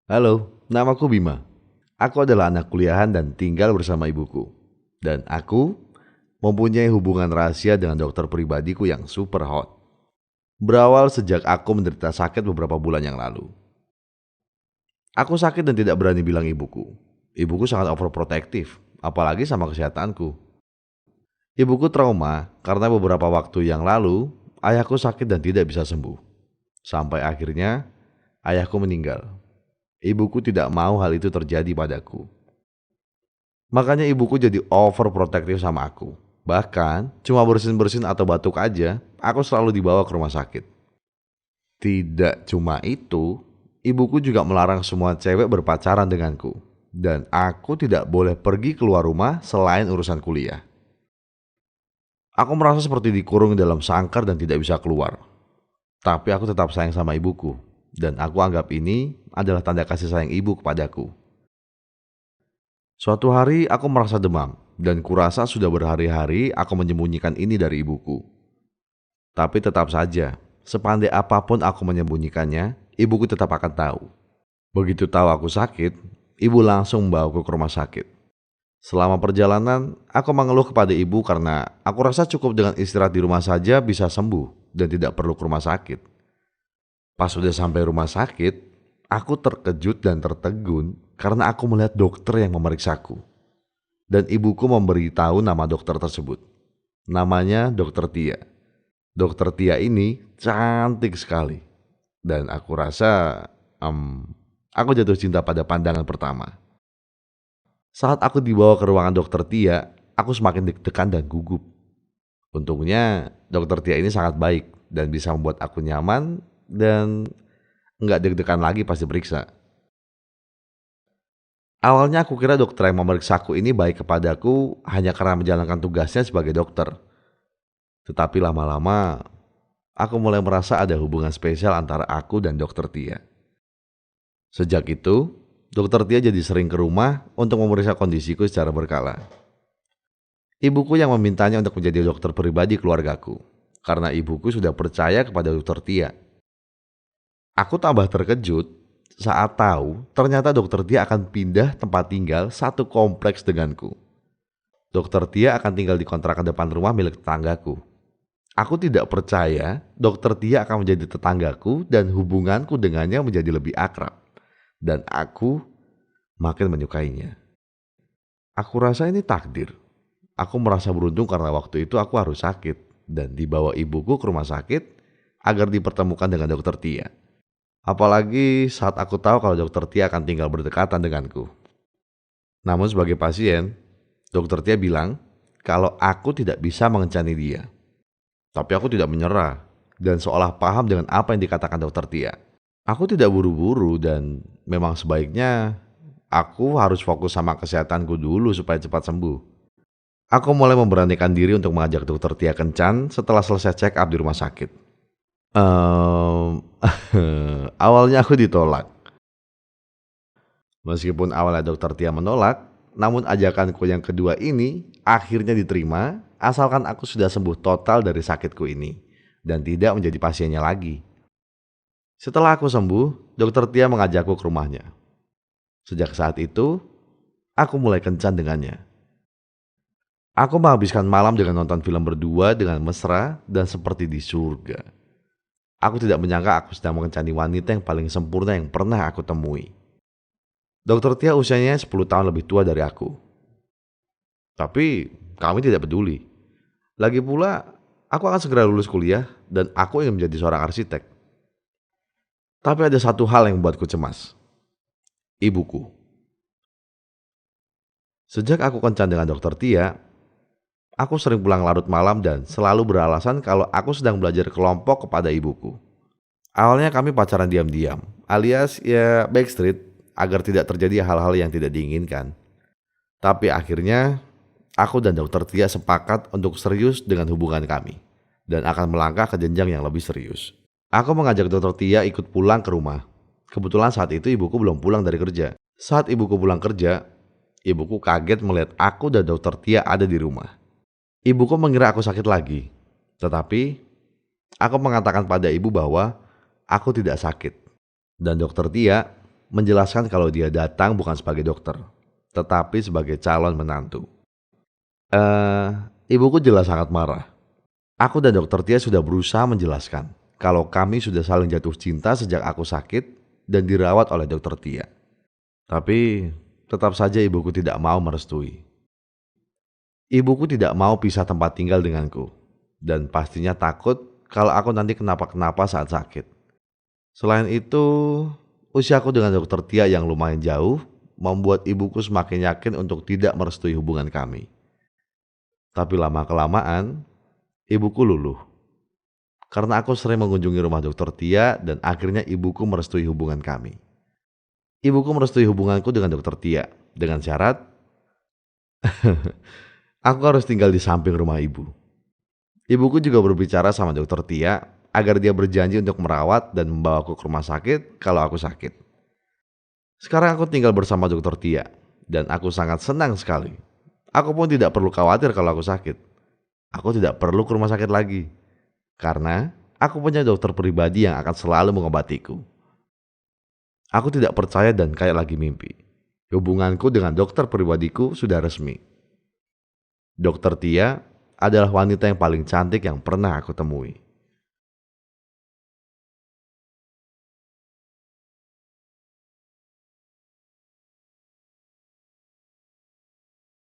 Halo, namaku Bima. Aku adalah anak kuliahan dan tinggal bersama ibuku. Dan aku mempunyai hubungan rahasia dengan dokter pribadiku yang super hot. Berawal sejak aku menderita sakit beberapa bulan yang lalu. Aku sakit dan tidak berani bilang ibuku. Ibuku sangat overprotective, apalagi sama kesehatanku. Ibuku trauma karena beberapa waktu yang lalu ayahku sakit dan tidak bisa sembuh. Sampai akhirnya ayahku meninggal. Ibuku tidak mau hal itu terjadi padaku. Makanya ibuku jadi overprotective sama aku. Bahkan cuma bersin-bersin atau batuk aja, aku selalu dibawa ke rumah sakit. Tidak cuma itu, ibuku juga melarang semua cewek berpacaran denganku. Dan aku tidak boleh pergi keluar rumah selain urusan kuliah. Aku merasa seperti dikurung dalam sangkar dan tidak bisa keluar. Tapi aku tetap sayang sama ibuku. Dan aku anggap ini adalah tanda kasih sayang ibu kepadaku. Suatu hari aku merasa demam dan kurasa sudah berhari-hari aku menyembunyikan ini dari ibuku. Tapi tetap saja, sepandai apapun aku menyembunyikannya, ibuku tetap akan tahu. Begitu tahu aku sakit, ibu langsung membawaku ke rumah sakit. Selama perjalanan, aku mengeluh kepada ibu karena aku rasa cukup dengan istirahat di rumah saja bisa sembuh dan tidak perlu ke rumah sakit. Pas sudah sampai rumah sakit, aku terkejut dan tertegun karena aku melihat dokter yang memeriksaku. Dan ibuku memberitahu nama dokter tersebut. Namanya Dokter Tia. Dokter Tia ini cantik sekali. Dan aku rasa aku jatuh cinta pada pandangan pertama. Saat aku dibawa ke ruangan Dokter Tia, aku semakin deg-degan dan gugup. Untungnya Dokter Tia ini sangat baik dan bisa membuat aku nyaman dan nggak deg-degan lagi pas diperiksa. Awalnya aku kira dokter yang memeriksaku ini baik kepadaku hanya karena menjalankan tugasnya sebagai dokter. Tetapi lama-lama aku mulai merasa ada hubungan spesial antara aku dan dokter Tia. Sejak itu, dokter Tia jadi sering ke rumah untuk memeriksa kondisiku secara berkala. Ibuku yang memintanya untuk menjadi dokter pribadi keluargaku, karena ibuku sudah percaya kepada dokter Tia. Aku tambah terkejut saat tahu ternyata dokter Tia akan pindah tempat tinggal satu kompleks denganku. Dokter Tia akan tinggal di kontrakan depan rumah milik tetanggaku. Aku tidak percaya dokter Tia akan menjadi tetanggaku dan hubunganku dengannya menjadi lebih akrab. Dan aku makin menyukainya. Aku rasa ini takdir. Aku merasa beruntung karena waktu itu aku harus sakit dan dibawa ibuku ke rumah sakit agar dipertemukan dengan dokter Tia. Apalagi saat aku tahu kalau dokter Tia akan tinggal berdekatan denganku. Namun sebagai pasien, dokter Tia bilang kalau aku tidak bisa mengencani dia. Tapi aku tidak menyerah dan seolah paham dengan apa yang dikatakan dokter Tia. Aku tidak buru-buru dan memang sebaiknya aku harus fokus sama kesehatanku dulu supaya cepat sembuh. Aku mulai memberanikan diri untuk mengajak dokter Tia kencan setelah selesai check up di rumah sakit. Ehm, Awalnya aku ditolak. Meskipun awalnya dokter Tia menolak, namun ajakanku yang kedua ini akhirnya diterima asalkan aku sudah sembuh total dari sakitku ini dan tidak menjadi pasiennya lagi. Setelah aku sembuh, dokter Tia mengajakku ke rumahnya. Sejak saat itu, aku mulai kencan dengannya. Aku menghabiskan malam dengan nonton film berdua dengan mesra dan seperti di surga. Aku tidak menyangka aku sedang mengencani wanita yang paling sempurna yang pernah aku temui. Dokter Tia usianya 10 tahun lebih tua dari aku. Tapi kami tidak peduli. Lagi pula, aku akan segera lulus kuliah dan aku ingin menjadi seorang arsitek. Tapi ada satu hal yang membuatku cemas. Ibuku. Sejak aku kencan dengan dokter Tia, aku sering pulang larut malam dan selalu beralasan kalau aku sedang belajar kelompok kepada ibuku. Awalnya kami pacaran diam-diam, alias ya backstreet agar tidak terjadi hal-hal yang tidak diinginkan. Tapi akhirnya aku dan dokter Tia sepakat untuk serius dengan hubungan kami dan akan melangkah ke jenjang yang lebih serius. Aku mengajak dokter Tia ikut pulang ke rumah. Kebetulan saat itu ibuku belum pulang dari kerja. Saat ibuku pulang kerja, ibuku kaget melihat aku dan dokter Tia ada di rumah. Ibuku mengira aku sakit lagi. Tetapi aku mengatakan pada ibu bahwa aku tidak sakit. Dan dokter Tia menjelaskan kalau dia datang bukan sebagai dokter, tetapi sebagai calon menantu. Eh, Ibuku jelas sangat marah. Aku dan dokter Tia sudah berusaha menjelaskan kalau kami sudah saling jatuh cinta sejak aku sakit dan dirawat oleh dokter Tia. Tapi tetap saja ibuku tidak mau merestui. Ibuku tidak mau pisah tempat tinggal denganku dan pastinya takut kalau aku nanti kenapa-kenapa saat sakit. Selain itu, usiaku dengan dokter Tia yang lumayan jauh membuat ibuku semakin yakin untuk tidak merestui hubungan kami. Tapi lama-kelamaan, ibuku luluh. Karena aku sering mengunjungi rumah dokter Tia dan akhirnya ibuku merestui hubungan kami. Ibuku merestui hubunganku dengan dokter Tia dengan syarat aku harus tinggal di samping rumah ibu. Ibuku juga berbicara sama dokter Tia agar dia berjanji untuk merawat dan membawaku ke rumah sakit kalau aku sakit. Sekarang aku tinggal bersama dokter Tia dan aku sangat senang sekali. Aku pun tidak perlu khawatir kalau aku sakit. Aku tidak perlu ke rumah sakit lagi karena aku punya dokter pribadi yang akan selalu mengobatiku. Aku tidak percaya dan kayak lagi mimpi. Hubunganku dengan dokter pribadiku sudah resmi. Dokter Tia adalah wanita yang paling cantik yang pernah aku temui.